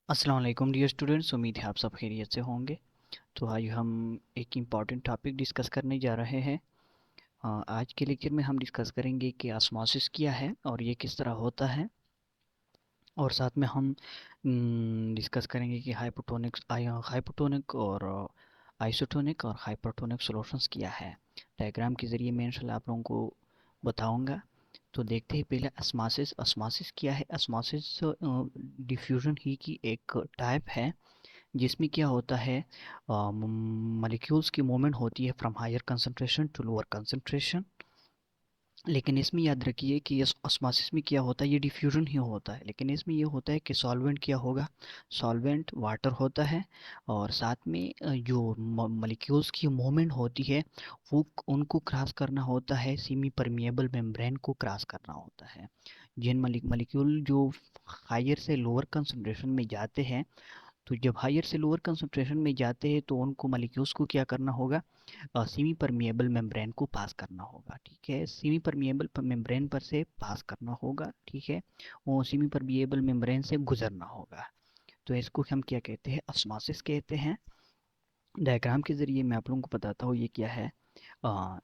अस्सलाम वालेकुम dear students, उम्मीद है आप सब खैरियत से होंगे। तो आज हम एक इम्पॉर्टेंट टॉपिक डिस्कस करने जा रहे हैं। आज के लेक्चर में हम डिस्कस करेंगे कि ऑस्मोसिस क्या है और ये किस तरह होता है, और साथ में हम डिस्कस करेंगे कि हाइपोटोनिक और आइसोटोनिक और हाइपरटोनिक सॉल्यूशंस क्या है। डायग्राम के ज़रिए मैं इंशाल्लाह आप लोगों को बताऊंगा। तो देखते हैं पहले ऑस्मोसिस। ऑस्मोसिस क्या है? ऑस्मोसिस डिफ्यूजन ही की एक टाइप है जिसमें क्या होता है, मॉलिक्यूल्स की मूवमेंट होती है from higher concentration to lower concentration. लेकिन इसमें याद रखिए कि इस ऑस्मोसिस में क्या होता है, ये डिफ्यूजन ही होता है, लेकिन इसमें ये होता है कि सॉल्वेंट क्या होगा, सॉल्वेंट वाटर होता है। और साथ में जो मॉलिक्यूल्स की मूवमेंट होती है वो उनको क्रॉस करना होता है, सेमी परमिएबल मेम्ब्रेन को क्रॉस करना होता है। जिन मॉलिक्यूल जो हायर से लोअर कंसंट्रेशन में जाते हैं, तो जब हायर से लोअर कंसंट्रेशन में जाते हैं तो उनको मॉलिक्यूल्स को क्या करना होगा, सेमी परमिएबल मेम्ब्रेन को पास करना होगा। ठीक है, सेमी परमिएबल मेम्ब्रेन पर से पास करना होगा। ठीक है, वो सेमी परमिएबल मेम्ब्रेन से गुजरना होगा। तो इसको हम क्या कहते हैं, ऑस्मोसिस कहते हैं। डायग्राम के जरिए मैं आप लोगों को बताता हूँ ये क्या है। अ,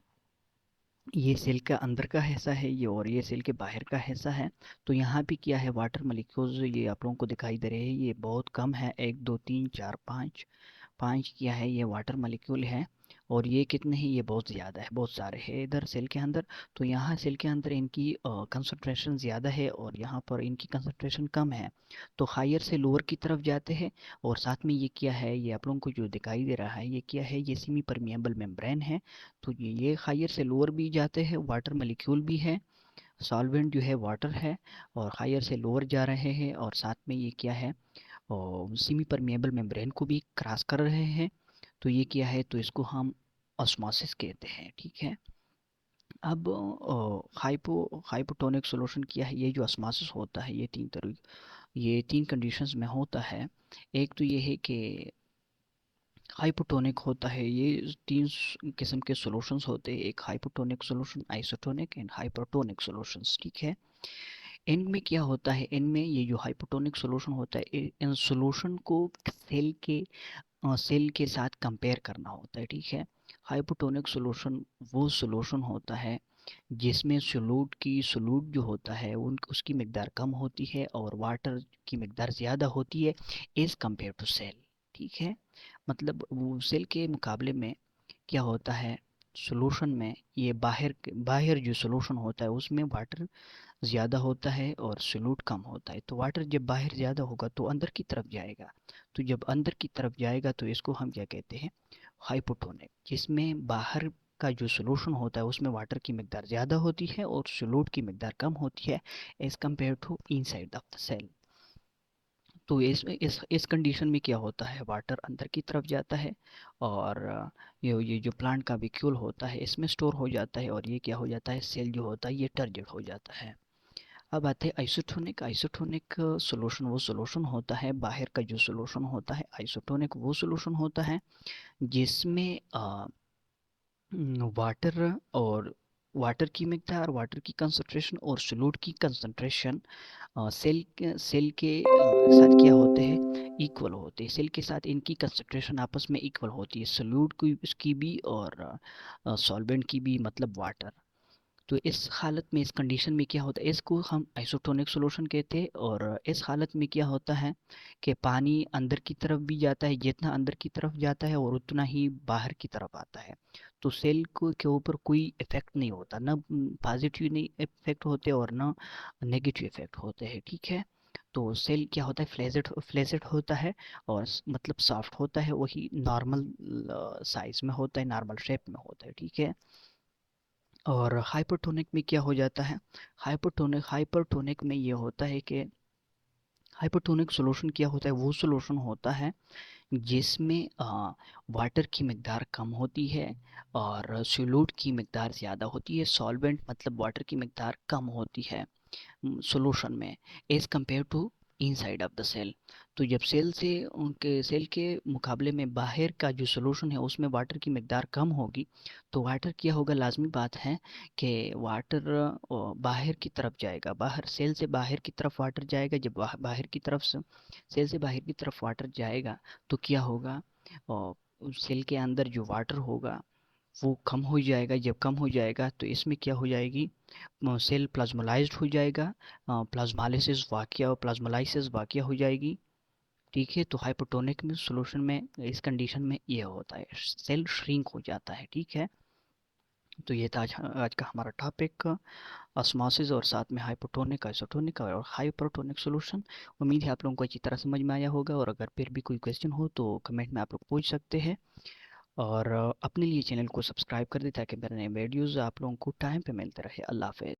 ये सेल का अंदर का हिस्सा है ये, और ये सेल के बाहर का हिस्सा है। तो यहाँ पे क्या है, वाटर मॉलिक्यूल्स ये आप लोगों को दिखाई दे रहे हैं, ये बहुत कम है, एक दो तीन चार पाँच। पाँच क्या है, ये वाटर मॉलिक्यूल है। और ये कितने हैं, ये बहुत ज़्यादा है, बहुत सारे हैं इधर सेल के अंदर। तो यहाँ सेल के अंदर इनकी कंसंट्रेशन ज़्यादा है और यहाँ पर इनकी कंसंट्रेशन कम है। तो हायर से लोअर की तरफ जाते हैं। और साथ में ये क्या है, ये आप लोगों को जो दिखाई दे रहा है ये क्या है, ये सेमी परमिएबल मेम्ब्रेन है। तो ये हायर से लोअर भी जाते हैं, वाटर मॉलिक्यूल भी है, सॉल्वेंट जो है वाटर है, और हायर से लोअर जा रहे हैं। और साथ में ये क्या है, सेमी परमिएबल मेम्ब्रेन को भी क्रॉस कर रहे हैं। तो ये क्या है, तो इसको हम ऑस्मोसिस कहते हैं। ठीक है। अब हाइपोटोनिक सॉल्यूशन क्या है, ये जो ऑस्मोसिस होता है ये तीन कंडीशंस में होता है। एक तो ये है कि हाइपोटोनिक होता है, ये तीन किस्म के सॉल्यूशंस होते हैं, एक hypotonic solution, isotonic and hypertonic solutions. ठीक है। इनमें क्या होता है, इनमें ये जो हाइपोटोनिक सॉल्यूशन होता है, इन सॉल्यूशन को सेल के साथ कंपेयर करना होता है। ठीक है। हाइपोटोनिक सॉल्यूशन वो सॉल्यूशन होता है जिसमें सोलूट जो होता है उन उसकी मिकदार कम होती है और वाटर की मिकदार ज़्यादा होती है एज कम्पेयर टू सेल। ठीक है। मतलब वो सेल के मुकाबले में क्या होता है, सॉल्यूशन में ये बाहर जो सॉल्यूशन होता है उसमें वाटर ज़्यादा होता है और सोलूट कम होता है। तो वाटर जब बाहर ज़्यादा होगा तो अंदर की तरफ जाएगा। तो जब अंदर की तरफ जाएगा तो इसको हम क्या कहते हैं, हाइपोटोनिक, जिसमें बाहर का जो सॉल्यूशन होता है उसमें वाटर की मिकदार ज़्यादा होती है और सोलूट की मिकदार कम होती है as compare to inside of the cell. तो इस कंडीशन में क्या होता है, वाटर अंदर की तरफ जाता है और ये जो प्लांट का वैक्यूल होता है इसमें स्टोर हो जाता है, और ये क्या हो जाता है, सेल जो होता है ये टर्गेट हो जाता है। अब आते हैं आइसोटोनिक। आइसोटोनिक सॉल्यूशन वो सॉल्यूशन होता है, बाहर का जो सॉल्यूशन होता है, आइसोटोनिक वो सॉल्यूशन होता है जिसमें वाटर और वाटर की मिकदार, वाटर की कंसंट्रेशन और सोलूट की कंसंट्रेशन सेल के साथ क्या होते हैं, इक्वल होते हैं। सेल के साथ इनकी कंसंट्रेशन आपस में इक्वल होती है, सोलूट की उसकी भी और सॉल्वेंट की भी, मतलब वाटर। तो इस हालत में, इस कंडीशन में क्या होता है, इसको हम आइसोटोनिक सॉल्यूशन कहते हैं। और इस हालत में क्या होता है कि पानी अंदर की तरफ भी जाता है, जितना अंदर की तरफ जाता है और उतना ही बाहर की तरफ आता है। तो सेल को के ऊपर कोई इफेक्ट नहीं होता, ना पॉजिटिव नहीं इफेक्ट होते और ना नेगेटिव इफेक्ट होते हैं। ठीक है। तो सेल क्या होता है, फ्लैजेट होता है, और मतलब सॉफ्ट होता है, वही नॉर्मल साइज में होता है, नॉर्मल शेप में होता है। ठीक है। और हाइपरटोनिक में क्या हो जाता है, हाइपरटोनिक में ये होता है कि हाइपरटोनिक सॉल्यूशन क्या होता है, वो सॉल्यूशन होता है जिसमें वाटर की मिकदार कम होती है और सोलूट की मिकदार ज़्यादा होती है। सॉल्वेंट मतलब वाटर की मिकदार कम होती है सॉल्यूशन में as compare to inside of the cell. तो जब सेल से उनके सेल के मुकाबले में बाहर का जो सोल्यूशन है उसमें वाटर की मिकदार कम होगी, तो वाटर क्या होगा, लाजमी बात है कि वाटर बाहर की तरफ जाएगा, बाहर सेल से बाहर की तरफ वाटर जाएगा। जब बाहर की तरफ से सेल से बाहर की तरफ वाटर जाएगा तो क्या होगा, सेल के अंदर जो वाटर होगा वो कम हो जाएगा। जब कम हो जाएगा तो इसमें क्या हो जाएगी, सेल प्लाज्मोलाइज्ड हो जाएगा, प्लाज्मालिसिस वाक़या और प्लाज्मोलाइसिस वाक़या हो जाएगी। ठीक है, तो हाइपोटोनिक में सॉल्यूशन में इस कंडीशन में ये होता है, सेल श्रिंक हो जाता है। ठीक है, तो ये था आज का हमारा टॉपिक, ऑस्मोसिस और साथ में हाइपोटोनिक, आइसोटोनिक और हाइपरटोनिक सॉल्यूशन। उम्मीद है आप लोगों को अच्छी तरह समझ में आया होगा, और अगर फिर भी कोई क्वेश्चन हो तो कमेंट में आप लोग पूछ सकते हैं। और अपने लिए चैनल को सब्सक्राइब कर दें ताकि मेरे नए वीडियोज़ आप लोगों को टाइम पे मिलते रहे। अल्लाह हाफ़िज़।